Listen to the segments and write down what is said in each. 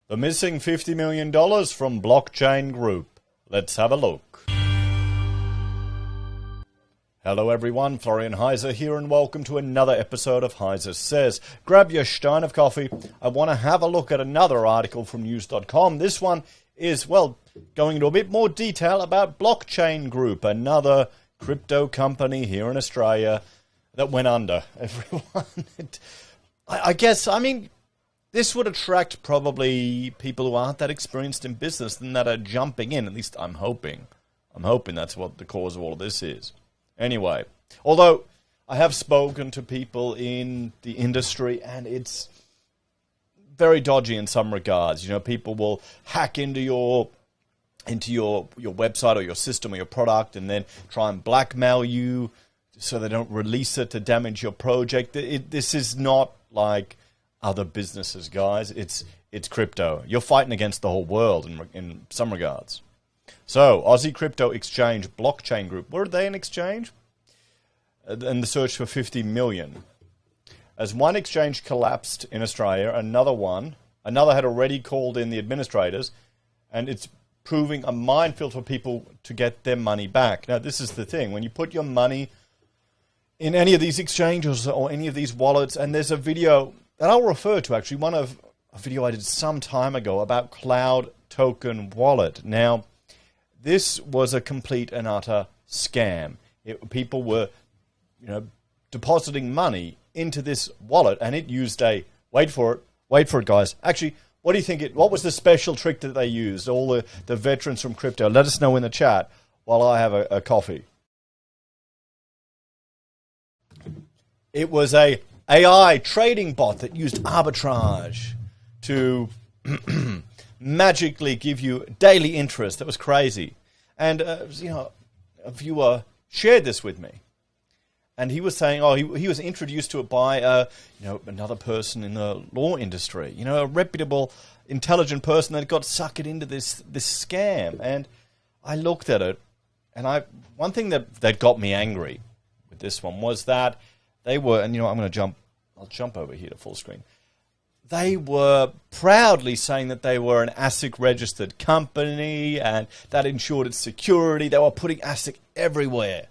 The missing $50 million from Blockchain Group. Let's have a look. Hello everyone, Florian Heiser here and welcome to another episode of Heiser Says. Grab your stein of coffee. I want to have a look at another article from news.com. This one is, well, going into a bit more detail about Blockchain Group, another crypto company here in Australia that went under. Everyone, I guess, this would attract probably people who aren't that experienced in business and that are jumping in. At least I'm hoping. I'm hoping that's what the cause of all of this is. Anyway, although I have spoken to people in the industry and it's very dodgy in some regards. You know, people will hack into your website or your system or your product and then try and blackmail you so they don't release it to damage your project. This is not like other businesses, guys. It's crypto. You're fighting against the whole world in some regards. So, Aussie crypto exchange Blockchain Group. Were they an exchange? And the search for 50 million. As one exchange collapsed in Australia, another had already called in the administrators, and it's proving a minefield for people to get their money back. Now, this is the thing. When you put your money in any of these exchanges or any of these wallets, and there's a video that I'll refer to, actually, a video I did some time ago about Cloud Token Wallet. Now, this was a complete and utter scam. People were, depositing money into this wallet, and it used wait for it, guys. Actually, what do you think what was the special trick that they used? All the veterans from crypto, let us know in the chat while I have a coffee. It was a AI trading bot that used arbitrage to magically give you daily interest. That was crazy. And, a viewer shared this with me. And he was saying, he was introduced to it by, another person in the law industry. A reputable, intelligent person that got suckered into this scam. And I looked at it, and one thing that got me angry with this one was that they were, and I'll jump over here to full screen. They were proudly saying that they were an ASIC registered company and that ensured its security. They were putting ASIC everywhere.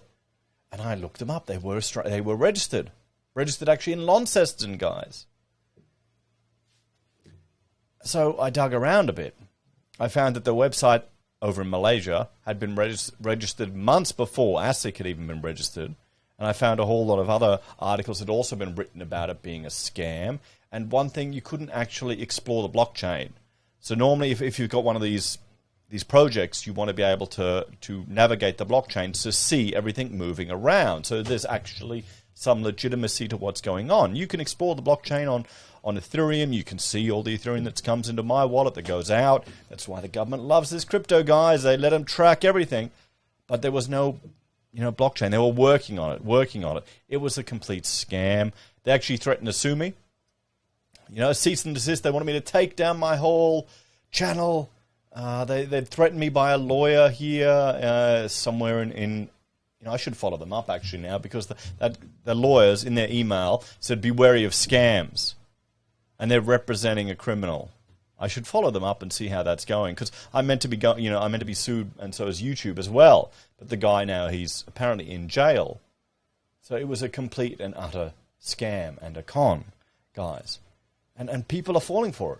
And I looked them up. They were registered. Registered actually in Launceston, guys. So I dug around a bit. I found that the website over in Malaysia had been registered months before ASIC had even been registered. And I found a whole lot of other articles that had also been written about it being a scam. And one thing, you couldn't actually explore the blockchain. So normally, if you've got one of these projects, you want to be able to navigate the blockchain to see everything moving around. So there's actually some legitimacy to what's going on. You can explore the blockchain on Ethereum. You can see all the Ethereum that comes into my wallet that goes out. That's why the government loves this crypto, guys. They let them track everything. But there was no blockchain. They were working on it. It was a complete scam. They actually threatened to sue me. Cease and desist. They wanted me to take down my whole channel. They threatened me by a lawyer here somewhere in I should follow them up actually now because the lawyers in their email said be wary of scams, and they're representing a criminal. I should follow them up and see how that's going because I'm meant to be sued, and so is YouTube as well. But the guy now, he's apparently in jail. So it was a complete and utter scam and a con, guys. And people are falling for it.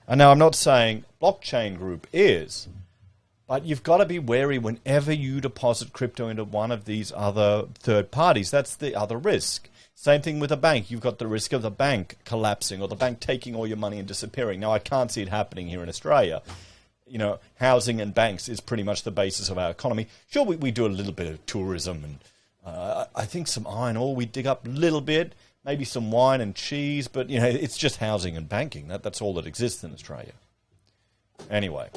And now I'm not saying Blockchain Group is, but you've got to be wary whenever you deposit crypto into one of these other third parties. That's the other risk. Same thing with a bank. You've got the risk of the bank collapsing or the bank taking all your money and disappearing. Now, I can't see it happening here in Australia. Housing and banks is pretty much the basis of our economy. Sure, we do a little bit of tourism and I think some iron ore we dig up a little bit. Maybe some wine and cheese, but it's just housing and banking. That's all that exists in Australia. Anyway,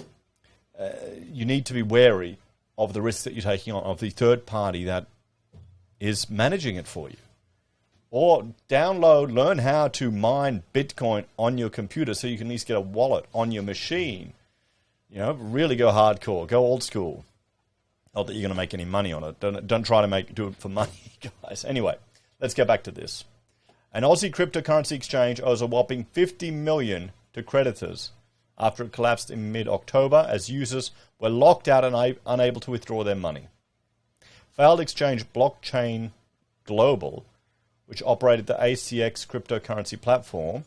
you need to be wary of the risks that you're taking on, of the third party that is managing it for you. Or learn how to mine Bitcoin on your computer so you can at least get a wallet on your machine. Really go hardcore, go old school. Not that you're going to make any money on it. Don't try to do it for money, guys. Anyway, let's get back to this. An Aussie cryptocurrency exchange owes a whopping $50 million to creditors after it collapsed in mid-October as users were locked out and unable to withdraw their money. Failed exchange Blockchain Global, which operated the ACX cryptocurrency platform,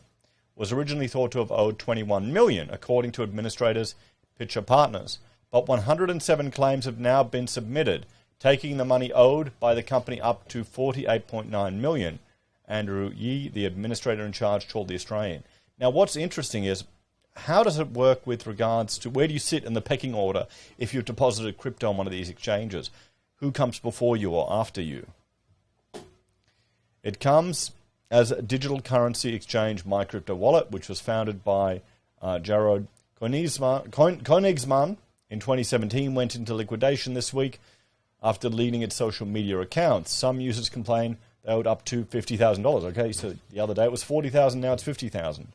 was originally thought to have owed $21 million, according to administrators Pitcher Partners. But 107 claims have now been submitted, taking the money owed by the company up to $48.9 million. Andrew Yee, the administrator in charge, told The Australian. Now, what's interesting is, how does it work with regards to where do you sit in the pecking order if you've deposited crypto on one of these exchanges? Who comes before you or after you? It comes as a digital currency exchange MyCryptoWallet, which was founded by Jared Koenigsmann in 2017, went into liquidation this week after deleting its social media accounts. Some users complain they owed up to $50,000. Okay, so the other day it was $40,000, now it's $50,000.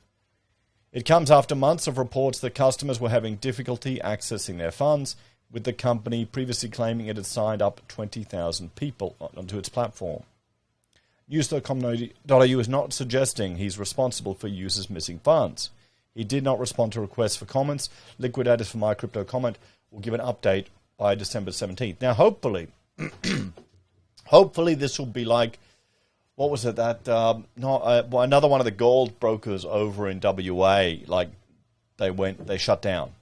It comes after months of reports that customers were having difficulty accessing their funds, with the company previously claiming it had signed up 20,000 people onto its platform. News.com.au is not suggesting he's responsible for users missing funds. He did not respond to requests for comments. Liquidators for MyCrypto Comment will give an update by December 17th. Now, hopefully this will be like, what was it, that another one of the gold brokers over in WA, like they shut down.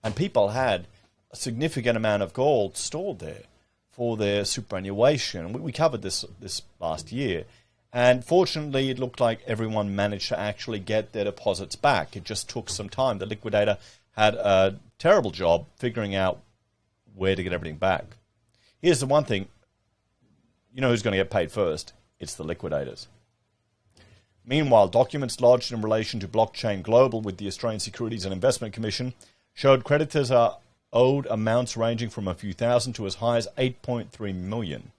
And people had a significant amount of gold stored there for their superannuation. We covered this last year. And fortunately, it looked like everyone managed to actually get their deposits back. It just took some time. The liquidator had a terrible job figuring out where to get everything back. Here's the one thing. You know who's going to get paid first? It's the liquidators. Meanwhile, documents lodged in relation to Blockchain Global with the Australian Securities and Investment Commission showed creditors are owed amounts ranging from a few thousand to as high as $8.3 million.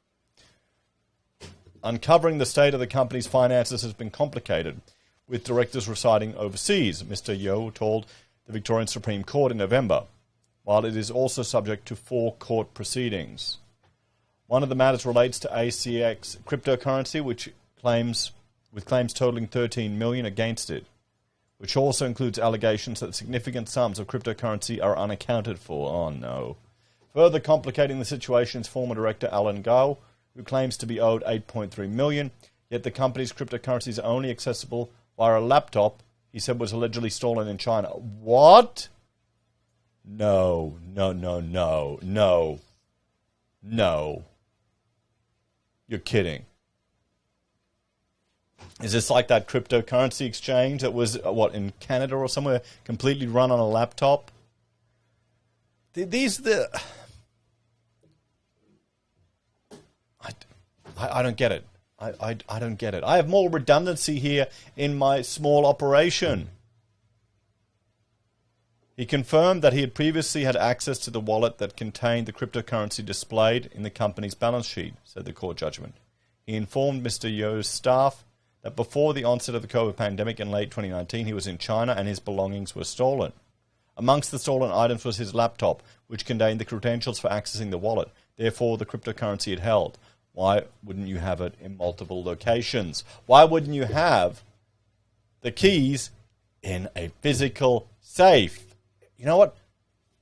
Uncovering the state of the company's finances has been complicated, with directors residing overseas, Mr. Yeo told the Victorian Supreme Court in November, while it is also subject to 4 court proceedings. One of the matters relates to ACX cryptocurrency, with claims totaling $13 million against it, which also includes allegations that significant sums of cryptocurrency are unaccounted for. Oh, no. Further complicating the situation is former director Alan Gao, who claims to be owed $8.3 million, yet the company's cryptocurrency is only accessible via a laptop he said was allegedly stolen in China. What? No. You're kidding. Is this like that cryptocurrency exchange that was, in Canada or somewhere, completely run on a laptop? I don't get it. I don't get it. I have more redundancy here in my small operation. He confirmed that he had previously had access to the wallet that contained the cryptocurrency displayed in the company's balance sheet, said the court judgment. He informed Mr. Yeo's staff that before the onset of the COVID pandemic in late 2019, he was in China and his belongings were stolen. Amongst the stolen items was his laptop, which contained the credentials for accessing the wallet, therefore the cryptocurrency it held. Why wouldn't you have it in multiple locations? Why wouldn't you have the keys in a physical safe? You know what?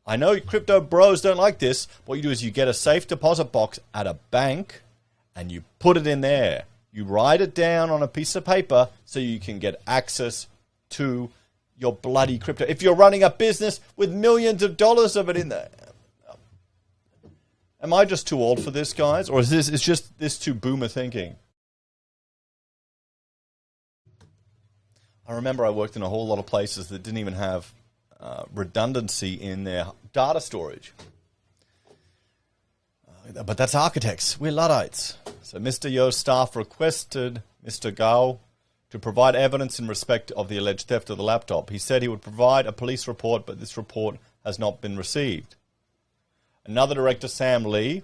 I know crypto bros don't like this. What you do is you get a safe deposit box at a bank and you put it in there. You write it down on a piece of paper so you can get access to your bloody crypto. If you're running a business with millions of dollars of it in there. Am I just too old for this, guys? Or is this too boomer thinking? I remember I worked in a whole lot of places that didn't even have redundancy in their data storage. But that's architects. We're Luddites. So Mr. Yeo's staff requested Mr. Gao to provide evidence in respect of the alleged theft of the laptop. He said he would provide a police report, but this report has not been received. Another director, Sam Lee,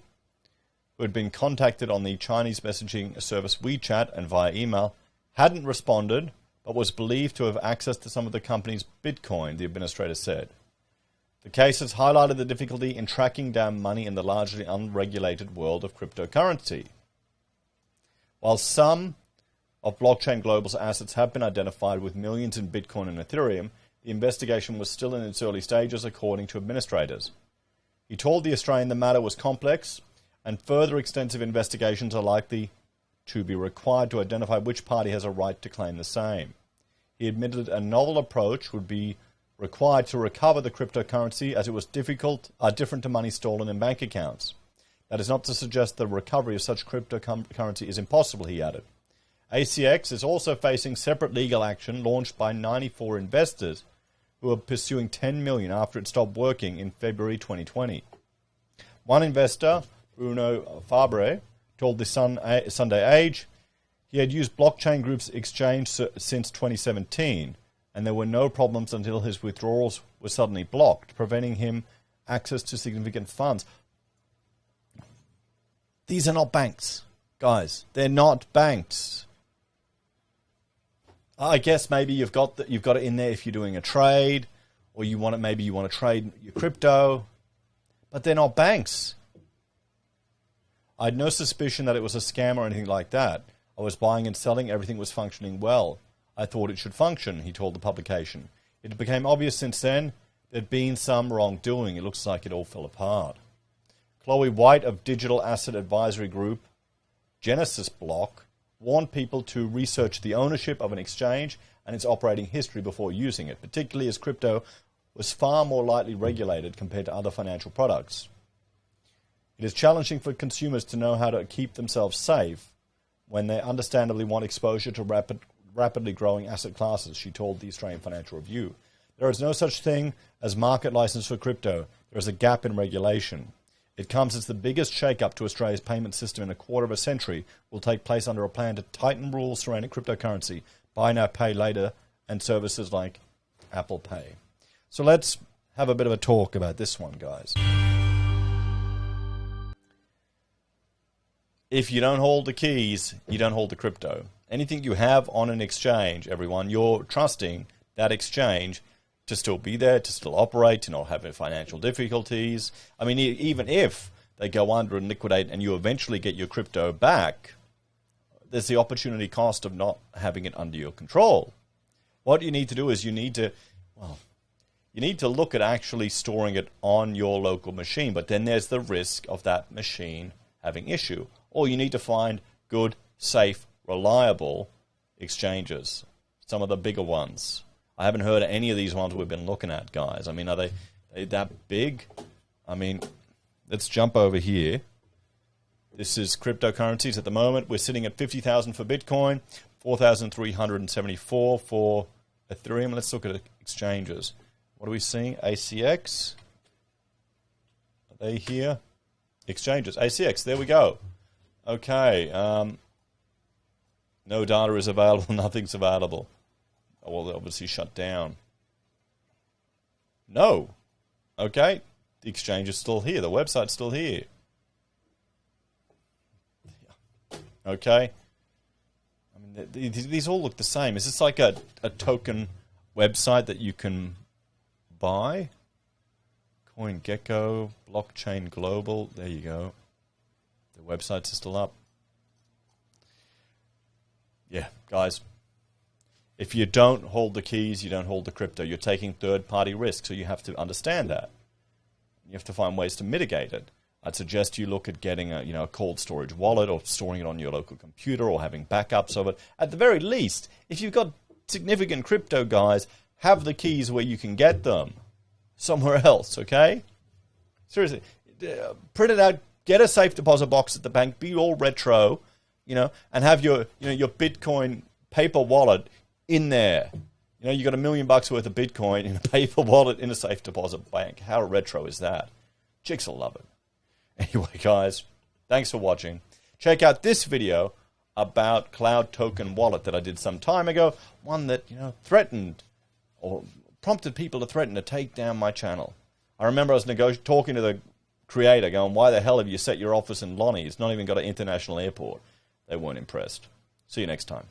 who had been contacted on the Chinese messaging service WeChat and via email, hadn't responded, but was believed to have access to some of the company's Bitcoin, the administrator said. The case has highlighted the difficulty in tracking down money in the largely unregulated world of cryptocurrency. While some of Blockchain Global's assets have been identified with millions in Bitcoin and Ethereum, the investigation was still in its early stages, according to administrators. He told The Australian the matter was complex and further extensive investigations are likely to be required to identify which party has a right to claim the same. He admitted a novel approach would be required to recover the cryptocurrency as it was different to money stolen in bank accounts. That is not to suggest the recovery of such cryptocurrency is impossible, he added. ACX is also facing separate legal action launched by 94 investors who are pursuing $10 million after it stopped working in February 2020. One investor, Bruno Fabre, told the Sunday Age he had used Blockchain Group's exchange since 2017, and there were no problems until his withdrawals were suddenly blocked, preventing him access to significant funds. These are not banks, guys. They're not banks. I guess maybe you've got it in there if you're doing a trade, or maybe you want to trade your crypto, but they're not banks. I had no suspicion that it was a scam or anything like that. I was buying and selling, everything was functioning well. I thought it should function, he told the publication. It became obvious since then there'd been some wrongdoing. It looks like it all fell apart. Chloe White of digital asset advisory group Genesis Block warned people to research the ownership of an exchange and its operating history before using it, particularly as crypto was far more lightly regulated compared to other financial products. It is challenging for consumers to know how to keep themselves safe when they understandably want exposure to rapidly growing asset classes, she told the Australian Financial Review. There is no such thing as market license for crypto. There is a gap in regulation. It comes as the biggest shake-up to Australia's payment system in a quarter of a century will take place under a plan to tighten rules surrounding cryptocurrency, buy now, pay later, and services like Apple Pay. So let's have a bit of a talk about this one, guys. If you don't hold the keys, you don't hold the crypto. Anything you have on an exchange, everyone, you're trusting that exchange to still be there, to still operate, to not have financial difficulties. I mean, even if they go under and liquidate and you eventually get your crypto back, there's the opportunity cost of not having it under your control. What you need to do is you need to look at actually storing it on your local machine, but then there's the risk of that machine having issue. Or you need to find good, safe, reliable exchanges, some of the bigger ones. I haven't heard of any of these ones we've been looking at, guys. I mean, are they that big? I mean, let's jump over here. This is cryptocurrencies at the moment. We're sitting at 50,000 for Bitcoin, 4,374 for Ethereum. Let's look at exchanges. What are we seeing? ACX. Are they here? Exchanges. ACX. There we go. Okay. No data is available. Nothing's available. Well, they're obviously shut down. No. Okay. The exchange is still here. The website's still here. Okay. I mean, these all look the same. Is this like a token website that you can buy? CoinGecko, Blockchain Global. There you go. The websites are still up. Yeah, guys. If you don't hold the keys, you don't hold the crypto. You're taking third-party risk, so you have to understand that. You have to find ways to mitigate it. I'd suggest you look at getting a cold storage wallet or storing it on your local computer or having backups of it. At the very least, if you've got significant crypto, guys, have the keys where you can get them somewhere else, okay? Seriously, print it out, get a safe deposit box at the bank, be all retro, and have your Bitcoin paper wallet in there. You got $1 million worth of Bitcoin in a paper wallet in a safe deposit bank. How retro is that? Chicks will love it. Anyway, guys, thanks for watching. Check out this video about Cloud Token Wallet that I did some time ago. One that, threatened or prompted people to threaten to take down my channel. I remember I was talking to the creator going, why the hell have you set your office in Lonnie? It's not even got an international airport. They weren't impressed. See you next time.